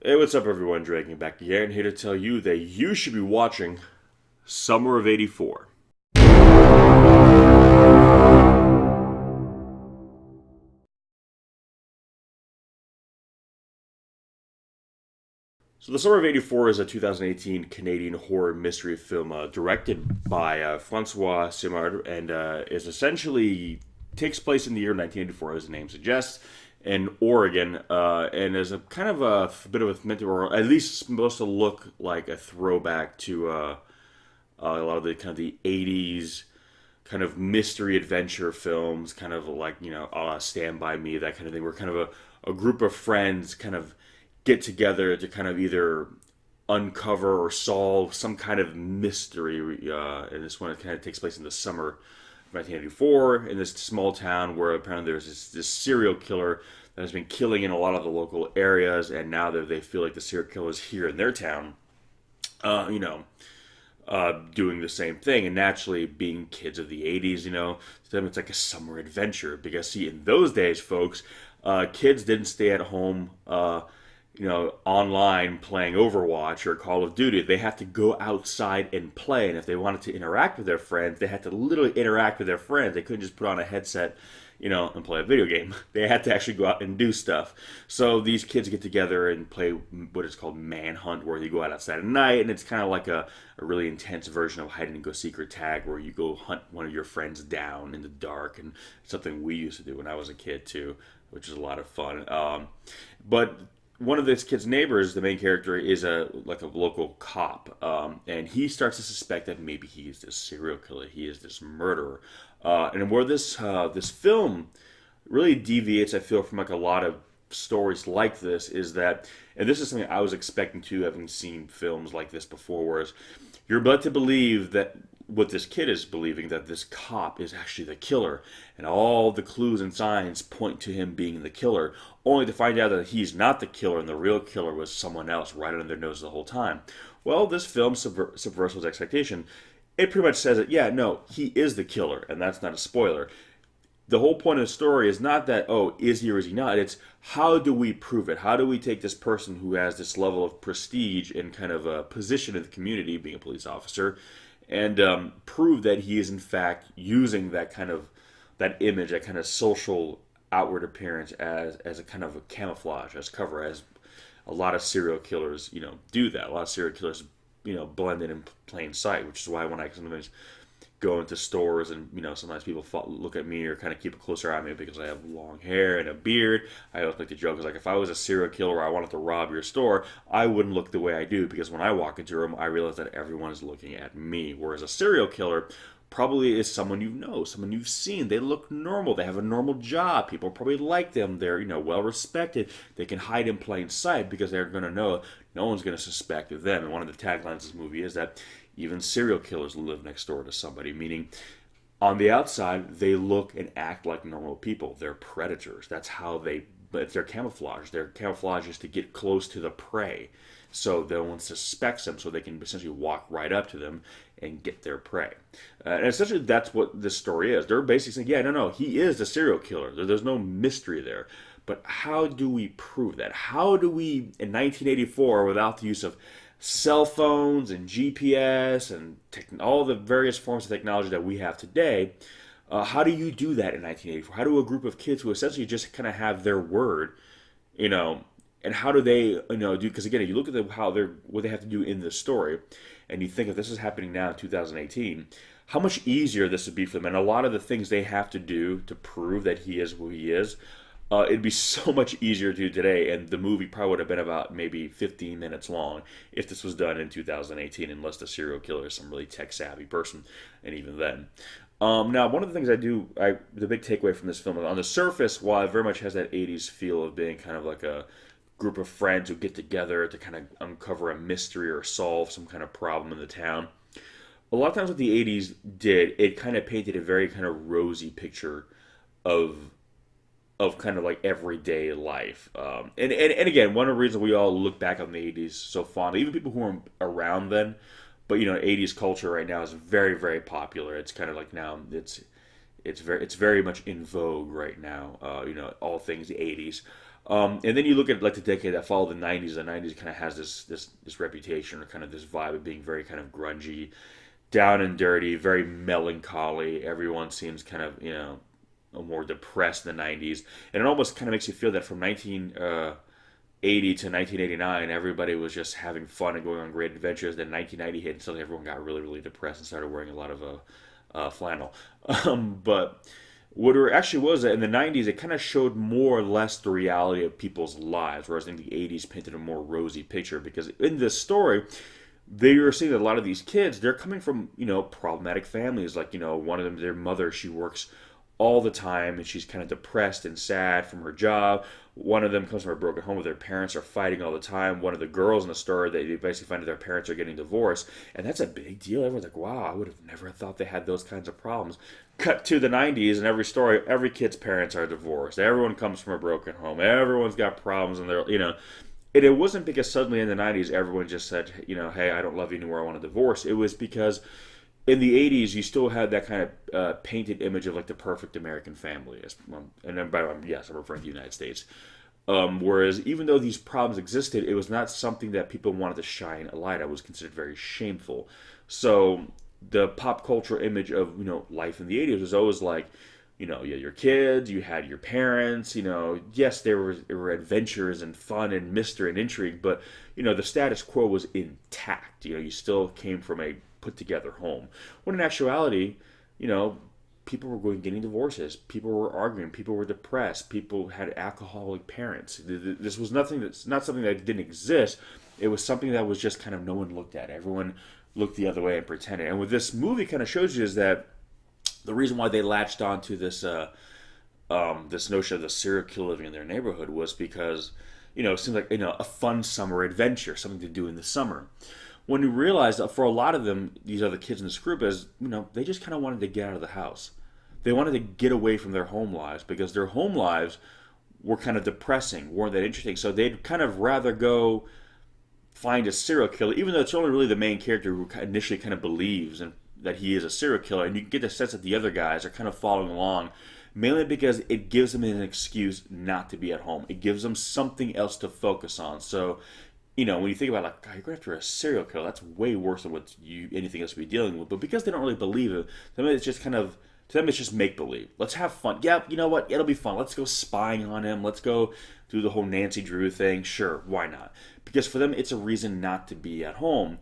Hey, what's up, everyone? Dragon back again, here to tell you that you should be watching Summer of '84. So, The Summer of '84 is a 2018 Canadian horror mystery film directed by Francois Simard and is essentially takes place in the year 1984, as the name suggests, in Oregon, and is a kind of a bit of a mentor, or at least supposed to look like a throwback to a lot of the kind of the '80s kind of mystery adventure films, kind of like Stand by Me, that kind of thing. Where kind of a group of friends kind of get together to kind of either uncover or solve some kind of mystery. And this one kind of takes place in the summer of 1984 in this small town where apparently there's this serial killer that has been killing in a lot of the local areas, and now that they feel like the serial killer is here in their town, uh, you know, doing the same thing. And naturally, being kids of the '80s, to them it's like a summer adventure. Because see, in those days, folks, kids didn't stay at home. Online playing Overwatch or Call of Duty. They had to go outside and play, and if they wanted to interact with their friends, they had to literally interact with their friends. They couldn't just put on a headset, and play a video game. They had to actually go out and do stuff. So these kids get together and play what is called Manhunt, where you go out outside at night, and it's kind of like a really intense version of hide and go seek or tag, where you go hunt one of your friends down in the dark, and something we used to do when I was a kid too, which is a lot of fun. But one of this kid's neighbors, the main character, is a local cop, and he starts to suspect that maybe he is this serial killer, he is this murderer, and where this film really deviates, I feel, from like a lot of stories like this, is that, and this is something I was expecting to, having seen films like this before, whereas you're led to believe that what this kid is believing, that this cop is actually the killer, and all the clues and signs point to him being the killer, only to find out that he's not the killer and the real killer was someone else right under their nose the whole time. Well, this film subverts his expectation. It pretty much says that, yeah, no, he is the killer, and that's not a spoiler. The whole point of the story is not that, oh, is he or is he not? It's how do we prove it? How do we take this person who has this level of prestige and kind of a position in the community, being a police officer, and prove that he is in fact using that image, that kind of social outward appearance as a kind of a camouflage, as cover, as a lot of serial killers, do that. A lot of serial killers, blend in plain sight, which is why when I sometimes go into stores and sometimes people look at me or kind of keep a closer eye on me because I have long hair and a beard. I always like to joke, like, if I was a serial killer or I wanted to rob your store, I wouldn't look the way I do, because when I walk into a room I realize that everyone is looking at me, whereas a serial killer probably is someone someone you've seen. They look normal, they have a normal job, people probably like them, they're well respected, they can hide in plain sight because they're going to know no one's going to suspect them. And one of the taglines of this movie is that even serial killers live next door to somebody, meaning on the outside they look and act like normal people. They're predators. That's how but they're camouflage. Their camouflage is to get close to the prey, so no one suspects them, so they can essentially walk right up to them and get their prey. And essentially that's what this story is. They're basically saying, yeah, no, he is the serial killer. There's no mystery there. But how do we prove that? How do we, in 1984, without the use of cell phones and GPS and all the various forms of technology that we have today, how do you do that in 1984? How do a group of kids who essentially just kind of have their word, and how do they, do? Because again, you look at what they have to do in this story, and you think if this is happening now in 2018, how much easier this would be for them, and a lot of the things they have to do to prove that he is who he is. It'd be so much easier to do today, and the movie probably would have been about maybe 15 minutes long if this was done in 2018, unless the serial killer is some really tech-savvy person, and even then. Now, one of the things the big takeaway from this film, on the surface, while it very much has that '80s feel of being kind of like a group of friends who get together to kind of uncover a mystery or solve some kind of problem in the town, a lot of times what the '80s did, it kind of painted a very kind of rosy picture of kind of like everyday life. And again, one of the reasons we all look back on the '80s so fondly, even people who weren't around then, but '80s culture right now is very, very popular. It's kind of like now it's very much in vogue right now. All things '80s. And then you look at like the decade that followed the '90s. The '90s kind of has this reputation or kind of this vibe of being very kind of grungy, down and dirty, very melancholy. Everyone seems kind of more depressed in the '90s, and it almost kind of makes you feel that from 1980 to 1989, everybody was just having fun and going on great adventures. Then 1990 hit, and suddenly everyone got really, really depressed and started wearing a lot of flannel. But what it actually was that in the '90s, it kind of showed more or less the reality of people's lives, whereas in the '80s painted a more rosy picture. Because in this story, they were seeing that a lot of these kids, they're coming from problematic families. Like one of them, their mother, she works all the time and she's kind of depressed and sad from her job. One of them comes from a broken home where their parents are fighting all the time. One of the girls in the story, they basically find that their parents are getting divorced, and that's a big deal. Everyone's like, wow, I would have never thought they had those kinds of problems. Cut to the '90s, and every story, every kid's parents are divorced. Everyone comes from a broken home. Everyone's got problems, and and it wasn't because suddenly in the '90s everyone just said, hey, I don't love you anymore, I want a divorce. It was because in the '80s, you still had that kind of painted image of like the perfect American family. And then, yes, I'm referring to the United States. Whereas even though these problems existed, it was not something that people wanted to shine a light on. It was considered very shameful. So the pop culture image of life in the '80s was always like, you had your kids, you had your parents. Yes, there were adventures and fun and mystery and intrigue, but the status quo was intact. You still came from a put together home. When in actuality, people were getting divorces, people were arguing, people were depressed, people had alcoholic parents. This was not something that didn't exist. It was something that was just kind of no one looked at. Everyone looked the other way and pretended. And what this movie kind of shows you is that the reason why they latched on to this this notion of the serial killer living in their neighborhood was because it seemed like a fun summer adventure, something to do in the summer. When you realize that for a lot of them, these other kids in this group, they just kind of wanted to get out of the house. They wanted to get away from their home lives because their home lives were kind of depressing, weren't that interesting. So they'd kind of rather go find a serial killer, even though it's only really the main character who initially kind of believes that he is a serial killer. And you get the sense that the other guys are kind of following along, mainly because it gives them an excuse not to be at home. It gives them something else to focus on. So when you think about like, God, you're going after a serial killer, that's way worse than what anything else would be dealing with. But because they don't really believe it, to them it's just make believe. Let's have fun. Yeah, you know what? It'll be fun. Let's go spying on him. Let's go do the whole Nancy Drew thing. Sure, why not? Because for them, it's a reason not to be at home.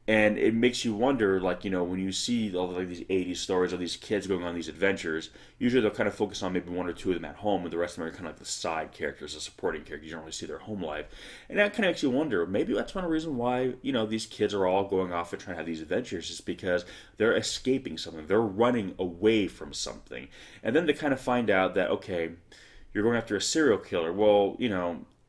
And it makes you wonder, like, when you see all like these '80s stories of these kids going on these adventures, usually they'll kind of focus on maybe one or two of them at home, and the rest of them are kind of like the side characters, the supporting characters. You don't really see their home life. And that kind of makes you wonder, maybe that's one reason why, these kids are all going off and trying to have these adventures, is because they're escaping something. They're running away from something. And then they kind of find out that, okay, you're going after a serial killer. Well,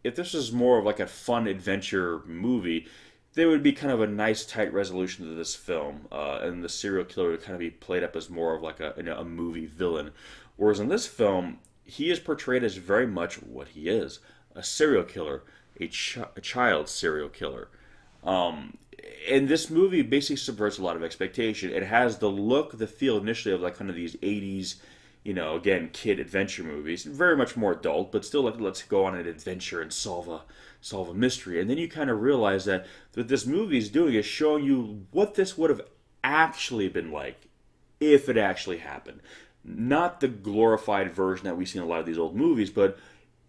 if this was more of like a fun adventure movie, there would be kind of a nice tight resolution to this film, and the serial killer would kind of be played up as more of like a movie villain. Whereas in this film, he is portrayed as very much what he is, a serial killer, a child serial killer. And this movie basically subverts a lot of expectation. It has the look, the feel initially of like kind of these '80s, again, kid adventure movies. Very much more adult, but still like, let's go on an adventure and solve a mystery. And then you kind of realize that what this movie is doing is showing you what this would have actually been like if it actually happened. Not the glorified version that we see in a lot of these old movies, but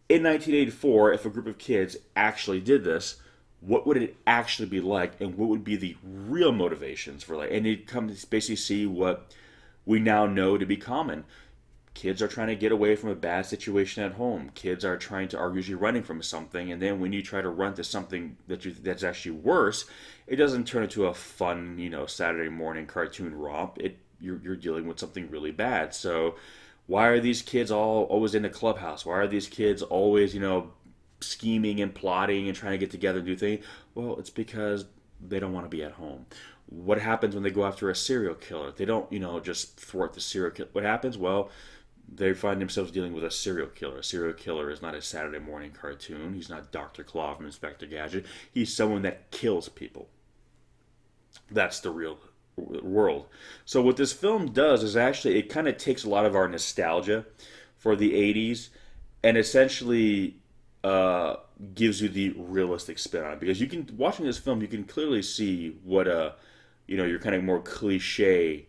in 1984, if a group of kids actually did this, what would it actually be like, and what would be the real motivations for like? And you come to basically see what we now know to be common. Kids are trying to get away from a bad situation at home. Kids are usually running from something, and then when you try to run to something that's actually worse, it doesn't turn into a fun, Saturday morning cartoon romp. You're dealing with something really bad. So why are these kids always in the clubhouse? Why are these kids always, scheming and plotting and trying to get together and do things? Well, it's because they don't want to be at home. What happens when they go after a serial killer? They don't, just thwart the serial killer. What happens? Well, they find themselves dealing with a serial killer. A serial killer is not a Saturday morning cartoon. He's not Dr. Claw from Inspector Gadget. He's someone that kills people. That's the real world. So what this film does is actually it kind of takes a lot of our nostalgia for the 80s and essentially gives you the realistic spin on it, because you can, watching this film, you can clearly see what your kind of more cliche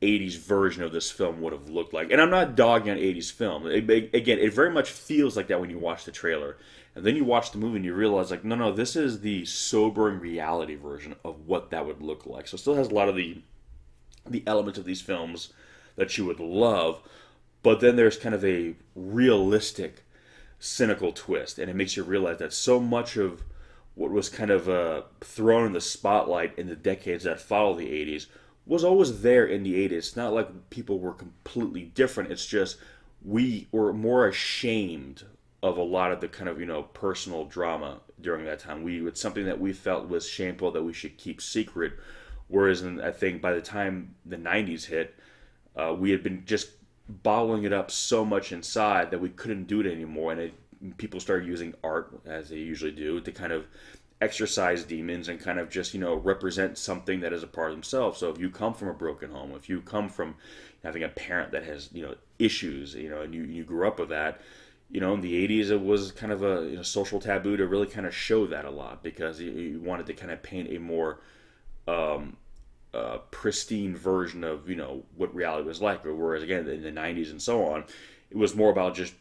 80s version of this film would have looked like. And I'm not dogging on 80s film. Again, it very much feels like that when you watch the trailer. And then you watch the movie and you realize, like, no, this is the sobering reality version of what that would look like. So it still has a lot of the elements of these films that you would love, but then there's kind of a realistic, cynical twist. And it makes you realize that so much of what was kind of thrown in the spotlight in the decades that follow the 80s was always there in the 80s. It's not like people were completely different. It's just we were more ashamed of a lot of the kind of, personal drama during that time. It's something that we felt was shameful, that we should keep secret. Whereas I think by the time the 90s hit, we had been just bottling it up so much inside that we couldn't do it anymore. And people started using art, as they usually do, to kind of exercise demons and kind of just represent something that is a part of themselves. So if you come from a broken home, if you come from having a parent that has issues, and you grew up with that, in the 80s it was kind of a social taboo to really kind of show that a lot, because you wanted to kind of paint a more pristine version of what reality was like. Whereas again in the 90s and so on, it was more about just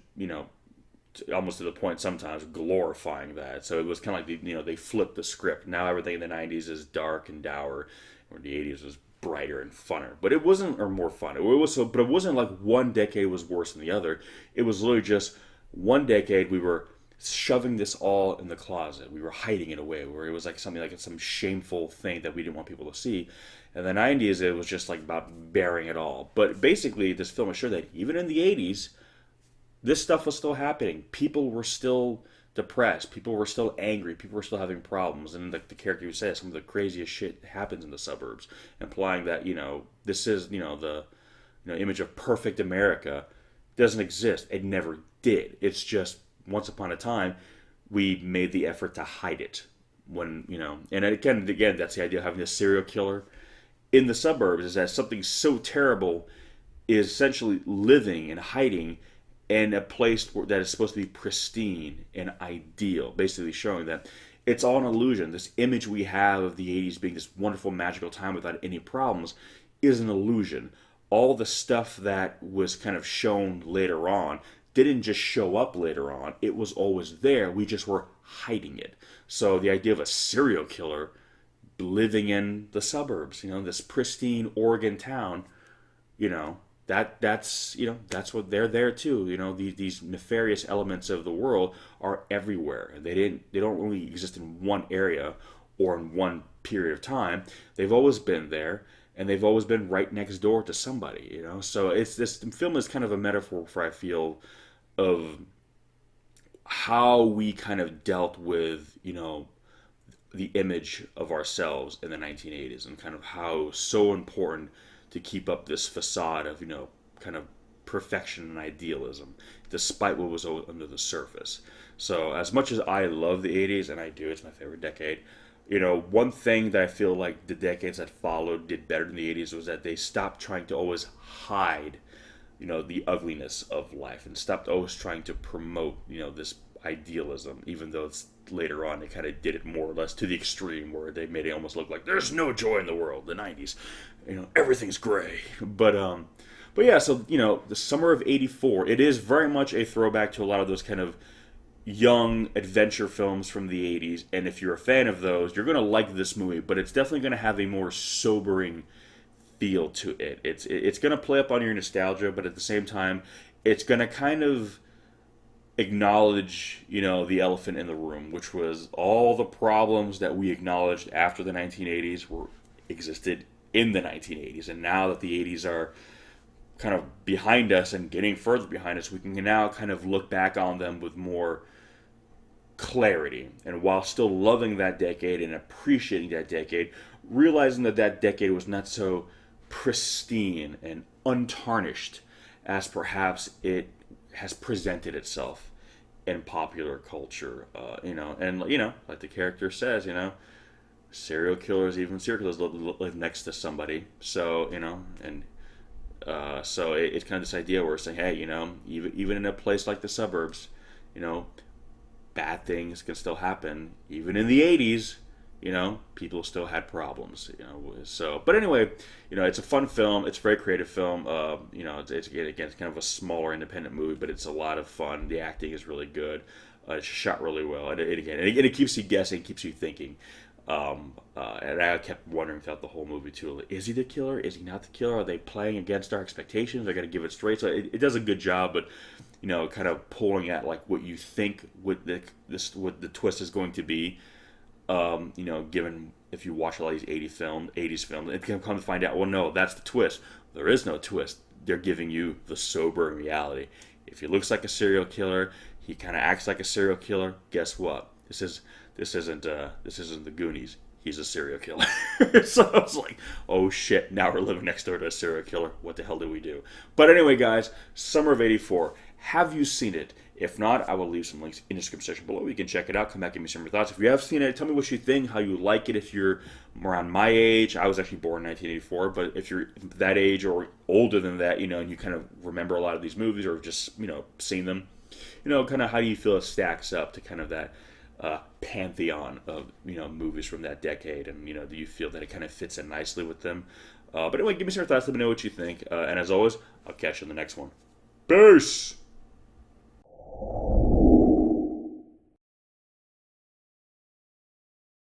almost to the point sometimes glorifying that. So it was kind of like they flipped the script. Now everything in the 90s is dark and dour, or the 80s was brighter and funner. But it wasn't, or more fun. But it wasn't like one decade was worse than the other. It was literally just one decade we were shoving this all in the closet. We were hiding it away, where it was like something like some shameful thing that we didn't want people to see. In the 90s, it was just like about bearing it all. But basically, this film assured that even in the 80s, this stuff was still happening. People were still depressed. People were still angry. People were still having problems. And the character who says some of the craziest shit happens in the suburbs, implying that this is the image of perfect America doesn't exist. It never did. It's just once upon a time we made the effort to hide it. When and again, that's the idea of having a serial killer in the suburbs, is that something so terrible is essentially living and hiding in a place that is supposed to be pristine and ideal, basically showing that it's all an illusion. This image we have of the 80s being this wonderful, magical time without any problems is an illusion. All the stuff that was kind of shown later on didn't just show up later on. It was always there. We just were hiding it. So the idea of a serial killer living in the suburbs, this pristine Oregon town, that's what they're there too. These nefarious elements of the world are everywhere. They don't really exist in one area or in one period of time. They've always been there, and they've always been right next door to somebody. So it's this film is kind of a metaphor for, I feel, of how we kind of dealt with the image of ourselves in the 1980s, and kind of how so important to keep up this facade of kind of perfection and idealism, despite what was under the surface. So as much as I love the 80s, and I do, it's my favorite decade, one thing that I feel like the decades that followed did better than the 80s was that they stopped trying to always hide the ugliness of life, and stopped always trying to promote this idealism, even though it's later on they kind of did it more or less to the extreme, where they made it almost look like there's no joy in the world. The 90s, everything's gray. But yeah, so the summer of '84, it is very much a throwback to a lot of those kind of young adventure films from the 80s, and if you're a fan of those, you're going to like this movie. But it's definitely going to have a more sobering feel to it. It's going to play up on your nostalgia, but at the same time, it's going to kind of acknowledge, the elephant in the room, which was all the problems that we acknowledged after the 1980s existed in the 1980s. And now that the 80s are kind of behind us and getting further behind us, we can now kind of look back on them with more clarity. And while still loving that decade and appreciating that decade, realizing that that decade was not so pristine and untarnished as perhaps it has presented itself in popular culture, and like the character says, Serial killers live next to somebody. So, and so it's kind of this idea where we're saying, hey, even in a place like the suburbs, you know, bad things can still happen. Even in the 80s, people still had problems. So, but anyway, it's a fun film. It's a very creative film. Again, it's kind of a smaller independent movie, but it's a lot of fun. The acting is really good. It's shot really well, and it keeps you guessing, keeps you thinking. And I kept wondering throughout the whole movie too: like, is he the killer? Is he not the killer? Are they playing against our expectations? They're going to give it straight. So it does a good job, but kind of pulling at like what you think what the twist is going to be. Given if you watch a lot of these 80s films, it can come to find out, well, no, that's the twist. There is no twist. They're giving you the sober reality. If he looks like a serial killer, he kind of acts like a serial killer. Guess what? This isn't the Goonies. He's a serial killer. So I was like, oh shit, now we're living next door to a serial killer. What the hell do we do? But anyway, guys, Summer of '84. Have you seen it? If not, I will leave some links in the description section below. You can check it out. Come back, give me some of your thoughts. If you have seen it, tell me what you think, how you like it. If you're around my age, I was actually born in 1984, but if you're that age or older than that, and you kind of remember a lot of these movies or just, seen them, kind of how do you feel it stacks up to kind of that pantheon of, movies from that decade, and, do you feel that it kind of fits in nicely with them? But anyway, give me some thoughts. Let me know what you think. And as always, I'll catch you in the next one. Peace!